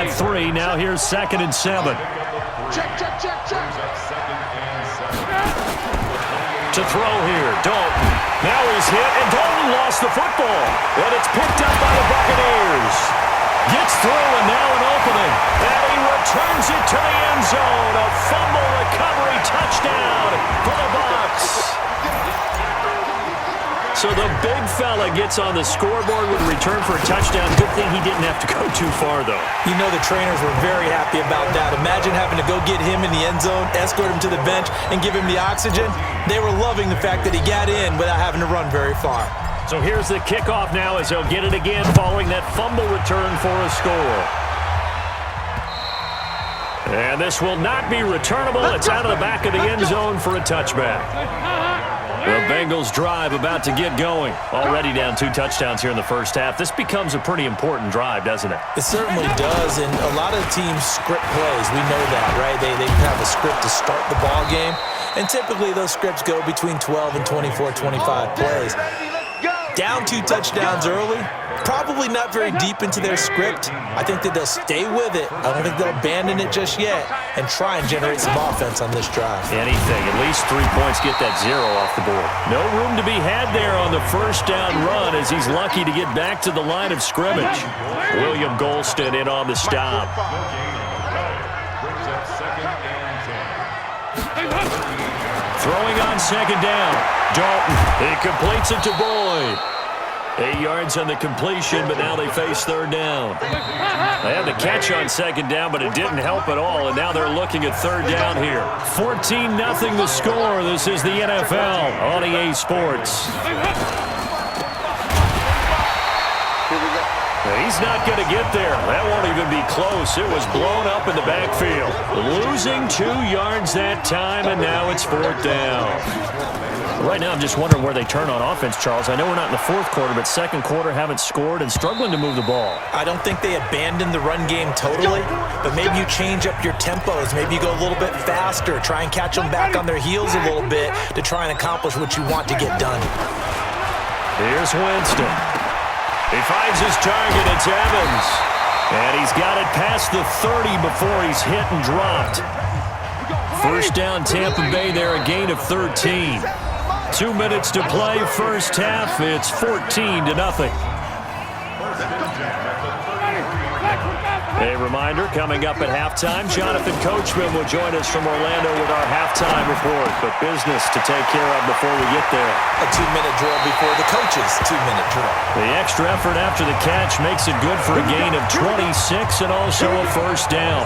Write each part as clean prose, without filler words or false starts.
got 3. Now here's 2nd and 7. Check. To throw here, Dalton. Now he's hit, and Dalton lost the football. And it's picked up by the Buccaneers. Gets through, and now an opening. And he returns it to the end zone. A fumble recovery touchdown for the Bucs. So the big fella gets on the scoreboard with a return for a touchdown. Good thing he didn't have to go too far, though. You know the trainers were very happy about that. Imagine having to go get him in the end zone, escort him to the bench, and give him the oxygen. They were loving the fact that he got in without having to run very far. So here's the kickoff now as they'll get it again following that fumble return for a score. And this will not be returnable. It's out of the back of the end zone for a touchback. The Bengals drive about to get going. Already down 2 touchdowns here in the first half. This becomes a pretty important drive, doesn't it? It certainly does, and a lot of teams script plays. We know that, right? They have a script to start the ball game, and typically those scripts go between 12 and 24, 25 plays. Down 2 touchdowns early, probably not very deep into their script. I think that they'll stay with it. I don't think they'll abandon it just yet and try and generate some offense on this drive. Anything. At least 3 points, get that 0 off the board. No room to be had there on the first down run as he's lucky to get back to the line of scrimmage. William Golston in on the stop. Throwing on 2nd down. Dalton. He completes it to Boyd. 8 yards on the completion, but now they face 3rd down. They had the catch on 2nd down, but it didn't help at all, and now they're looking at 3rd down here. 14-0 the score. This is the NFL on EA Sports. He's not going to get there. That won't even be close. It was blown up in the backfield. Losing 2 yards that time, and now it's 4th down. Right now, I'm just wondering where they turn on offense, Charles. I know we're not in the 4th quarter, but 2nd quarter haven't scored and struggling to move the ball. I don't think they abandoned the run game totally, but maybe you change up your tempos. Maybe you go a little bit faster, try and catch them back on their heels a little bit to try and accomplish what you want to get done. Here's Winston. He finds his target. It's Evans. And he's got it past the 30 before he's hit and dropped. First down, Tampa Bay there, a gain of 13. 2 minutes to play, first half. It's 14-0. A reminder, coming up at halftime, Jonathan Coachman will join us from Orlando with our halftime report. But business to take care of before we get there. A 2-minute drill before the coach's 2-minute drill. The extra effort after the catch makes it good for a gain of 26 and also a first down.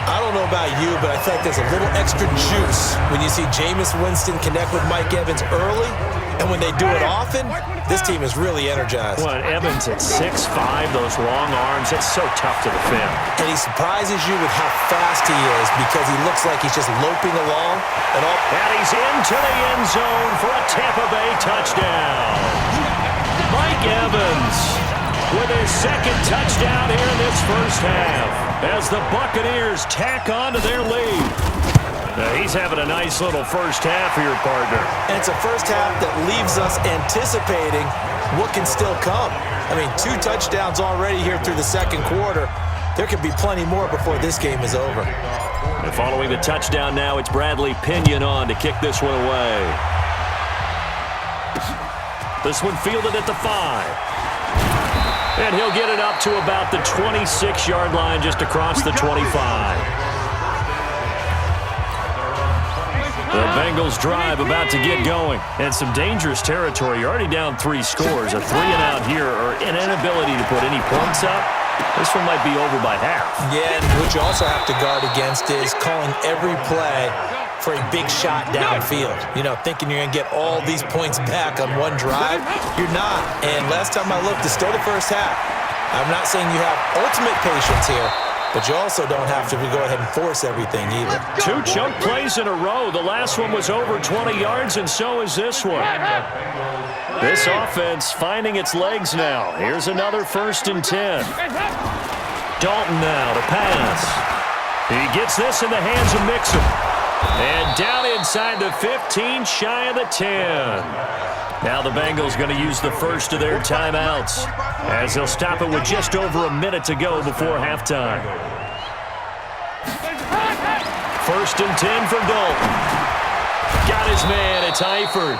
I don't know about you, but I feel like there's a little extra juice when you see Jameis Winston connect with Mike Evans early, and when they do it often, this team is really energized. Well, Evans at 6'5", those long arms, that's so tough to defend. And he surprises you with how fast he is because he looks like he's just loping along. And he's into the end zone for a Tampa Bay touchdown. Mike Evans with his 2nd touchdown here in this first half as the Buccaneers tack on to their lead. Now he's having a nice little first half here, partner. And it's a first half that leaves us anticipating what can still come. I mean, 2 touchdowns already here through the 2nd quarter. There could be plenty more before this game is over. And following the touchdown now, it's Bradley Pinion on to kick this one away. This one fielded at the 5. And he'll get it up to about the 26-yard line just across the 25. The Bengals drive about to get going. And some dangerous territory. You're already down 3 scores. A 3-and-out here or an inability to put any points up. This one might be over by half. Yeah, and what you also have to guard against is calling every play for a big shot downfield. You know, thinking you're going to get all these points back on one drive. You're not. And last time I looked, it's still the first half. I'm not saying you have ultimate patience here, but you also don't have to go ahead and force everything either. 2 chunk plays in a row. The last one was over 20 yards, and so is this one. This offense finding its legs now. Here's another 1st and 10. Dalton now to pass. He gets this in the hands of Mixon. And down inside the 15, shy of the 10. Now the Bengals going to use the first of their timeouts. as he'll stop it with just over a minute to go before halftime. 1st and 10 for Dalton. Got his man. It's Eifert.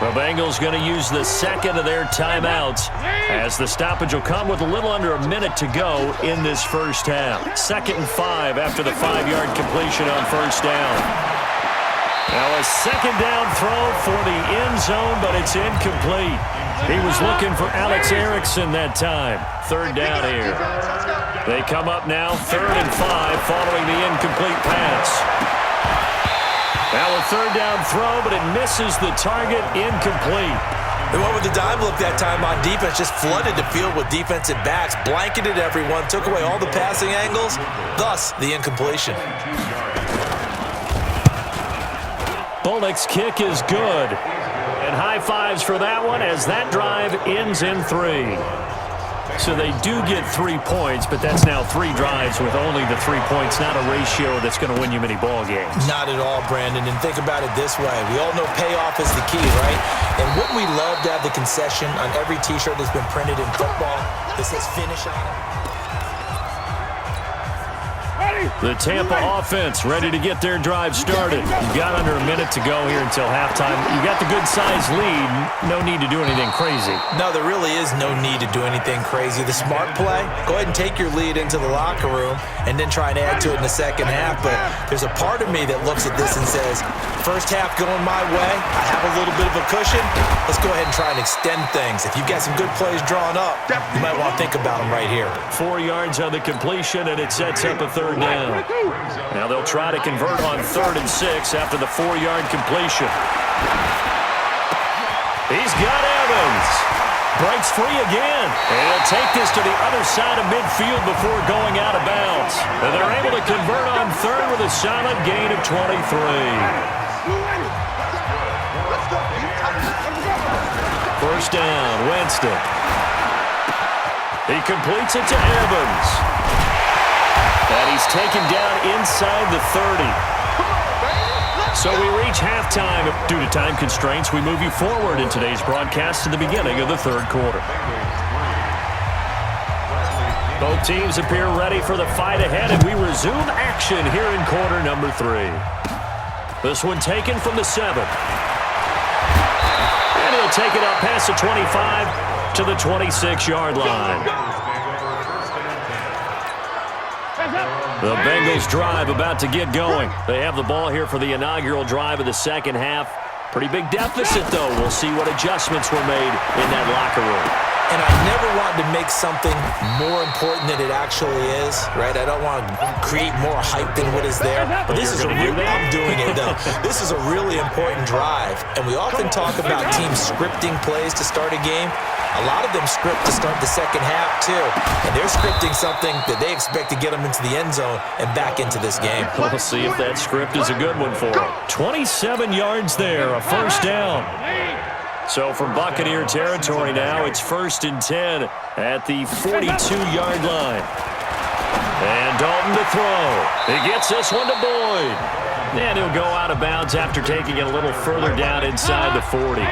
The Bengals going to use the second of their timeouts as the stoppage will come with a little under a minute to go in this first half. 2nd and 5 after the 5-yard completion on 1st down. Now a 2nd down throw for the end zone, but it's incomplete. He was looking for Alex Erickson that time. 3rd down here. They come up now 3rd and 5 following the incomplete pass. Now a 3rd down throw, but it misses the target, incomplete. They went with the dime look that time on defense, just flooded the field with defensive backs, blanketed everyone, took away all the passing angles, thus the incompletion. Bullock's kick is good. And high fives for that one as that drive ends in 3. So they do get 3 points, but that's now 3 drives with only the 3 points, not a ratio that's going to win you many ball games. Not at all, Brandon. And think about it this way. We all know payoff is the key, right? And wouldn't we love to have the concession on every T-shirt that's been printed in football that says finish on it? The Tampa offense ready to get their drive started. You got under a minute to go here until halftime. You got the good-sized lead. No need to do anything crazy. No, there really is no need to do anything crazy. The smart play, go ahead and take your lead into the locker room and then try and add to it in the second half. But there's a part of me that looks at this and says, first half going my way, I have a little bit of a cushion. Let's go ahead and try and extend things. If you've got some good plays drawn up, you might want to think about them right here. 4 yards on the completion, and it sets up a 3rd down. Now they'll try to convert on 3rd and 6 after the 4-yard completion. He's got Evans. Breaks free again. And he'll take this to the other side of midfield before going out of bounds. And they're able to convert on 3rd with a solid gain of 23. First down, Winston. He completes it to Evans. And he's taken down inside the 30. So we reach halftime. Due to time constraints, we move you forward in today's broadcast to the beginning of the 3rd quarter. Both teams appear ready for the fight ahead, and we resume action here in quarter number 3. This one taken from the 7. And he'll take it up past the 25 to the 26-yard line. The Bengals drive about to get going. They have the ball here for the inaugural drive of the second half. Pretty big deficit, though. We'll see what adjustments were made in that locker room. And I never wanted to make something more important than it actually is, right? I don't want to create more hype than what is there. But this is I'm doing it, though. This is a really important drive. And we often talk about teams scripting plays to start a game. A lot of them script to start the second half, too. And they're scripting something that they expect to get them into the end zone and back into this game. We'll see if that script is a good one for them. 27 yards there, a first down. So from Buccaneer territory now, it's 1st and 10 at the 42-yard line. And Dalton to throw. He gets this one to Boyd. And he'll go out of bounds after taking it a little further down inside the 40.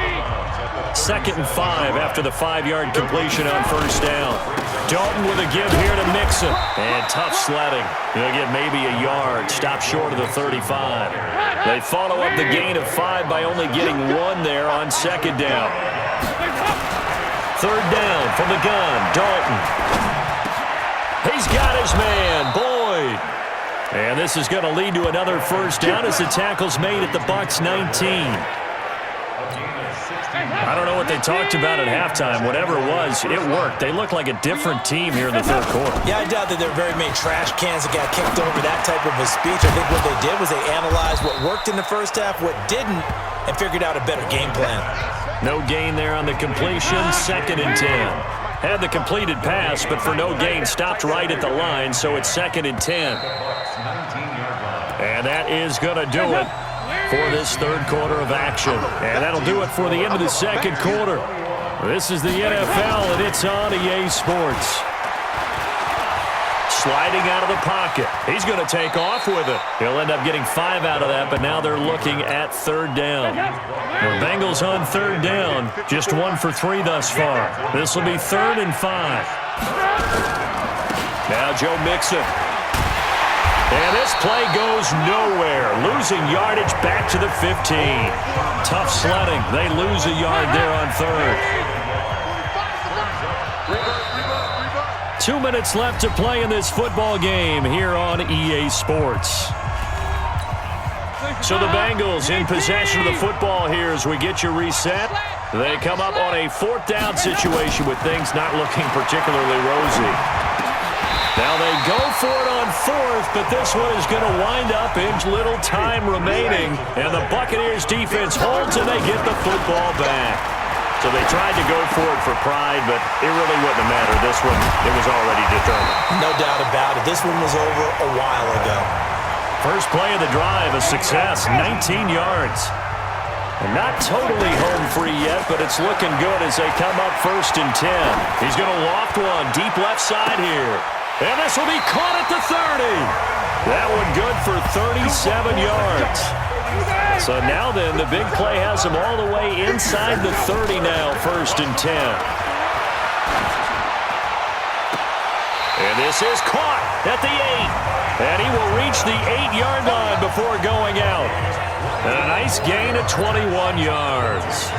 2nd and 5 after the 5-yard completion on first down. Dalton with a give here to Mixon. And tough sledding. He'll get maybe a yard. Stop short of the 35. They follow up the gain of 5 by only getting 1 there on 2nd down. 3rd down from the gun. Dalton. He's got his man, Boyd. And this is going to lead to another first down as the tackle's made at the Bucs 19. I don't know what they talked about at halftime. Whatever it was, it worked. They look like a different team here in the 3rd quarter. Yeah, I doubt that there are very many trash cans that got kicked over that type of a speech. I think what they did was they analyzed what worked in the first half, what didn't, and figured out a better game plan. No gain there on the completion. 2nd and 10. Had the completed pass, but for no gain, stopped right at the line, so it's 2nd and 10. And that is going to do it for this 3rd quarter of action. And that'll do it for the end of the 2nd quarter. This is the NFL, and it's on EA Sports. sliding out of the pocket. He's going to take off with it. He'll end up getting 5 out of that, but now they're looking at third down. The Bengals on third down, just 1 for 3 thus far. This will be 3rd and 5. Now Joe Mixon. And this play goes nowhere. Losing yardage back to the 15. Tough sledding. They lose a yard there on third. 2 minutes left to play in this football game here on EA Sports. So the Bengals in possession of the football here as we get you reset. They come up on a 4th down situation with things not looking particularly rosy. Now they go for it on 4th, but this one is going to wind up in little time remaining. And the Buccaneers defense holds and they get the football back. So they tried to go for it for pride, but it really wouldn't have mattered. This one, it was already determined. No doubt about it. This one was over a while ago. First play of the drive, a success, 19 yards. And not totally home free yet, but it's looking good as they come up 1st and 10. He's going to loft one deep left side here. And this will be caught at the 30. That one good for 37 yards. So now then, the big play has him all the way inside the 30 now, 1st and 10. And this is caught at the 8. And he will reach the 8-yard line before going out. And a nice gain of 21 yards.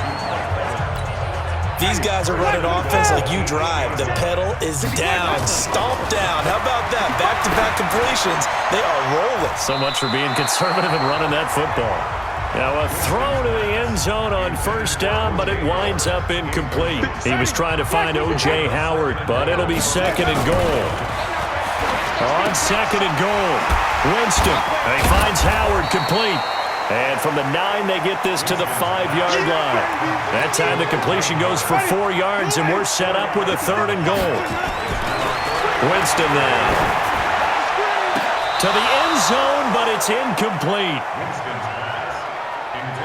These guys are running offense like you drive. The pedal is down, stomp down. How about that? Back-to-back completions. They are rolling. So much for being conservative and running that football. Now a throw to the end zone on 1st down, but it winds up incomplete. He was trying to find O.J. Howard, but it'll be 2nd and goal. On 2nd and goal, Winston. He finds Howard complete. And from the 9, they get this to the 5-yard line. That time the completion goes for 4 yards, and we're set up with a 3rd and goal. Winston now. To the end zone, but it's incomplete.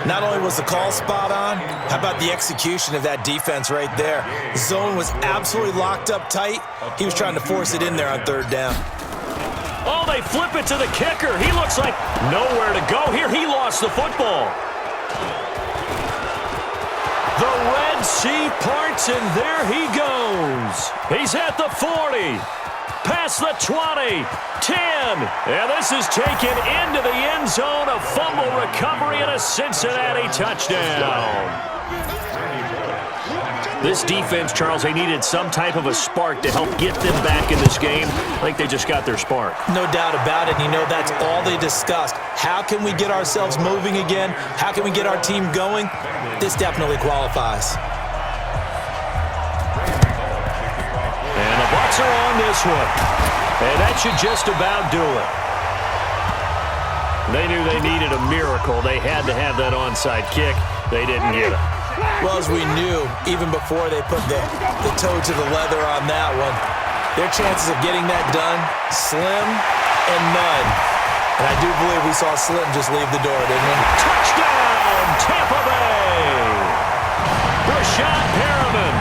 Not only was the call spot on, how about the execution of that defense right there? The zone was absolutely locked up tight. He was trying to force it in there on 3rd down. Oh, they flip it to the kicker. He looks like nowhere to go here. He lost the football. The Red Sea parts, and there he goes. He's at the 40, past the 20, 10. And this is taken into the end zone. A fumble recovery and a Cincinnati touchdown. This defense, Charles, they needed some type of a spark to help get them back in this game. I think they just got their spark. No doubt about it. You know, that's all they discussed. How can we get ourselves moving again? How can we get our team going? This definitely qualifies. And the Bucs are on this one. And that should just about do it. They knew they needed a miracle. They had to have that onside kick. They didn't get it. Well, as we knew, even before they put the toe to the leather on that one, their chances of getting that done, slim and none. And I do believe we saw Slim just leave the door, didn't we? Touchdown, Tampa Bay! Rashad Perriman,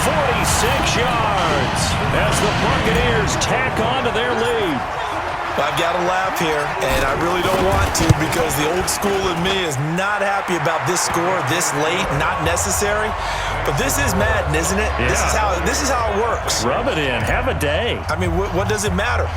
46 yards as the Buccaneers tack on to their lead. I've got to laugh here, and I really don't want to because the old school in me is not happy about this score this late, not necessary. But this is Madden, isn't it? Yeah. This is how it works. Rub it in. Have a day. I mean, what does it matter?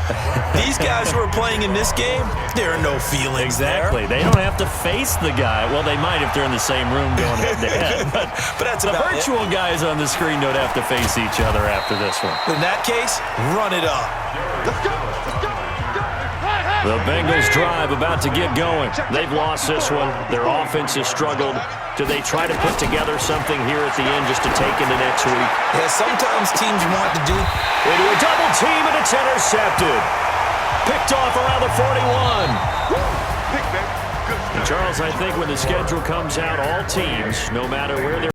These guys who are playing in this game, there are no feelings exactly. there. They don't have to face the guy. Well, they might if they're in the same room going head-to-head. But that's the about virtual guys on the screen don't have to face each other after this one. In that case, run it up. Let's go. Let's go. The Bengals drive about to get going. They've lost this one. Their offense has struggled. Do they try to put together something here at the end just to take into next week? Yeah, sometimes teams want to do. They do a double team, and it's intercepted. Picked off around the 41. And Charles, I think when the schedule comes out, all teams, no matter where they're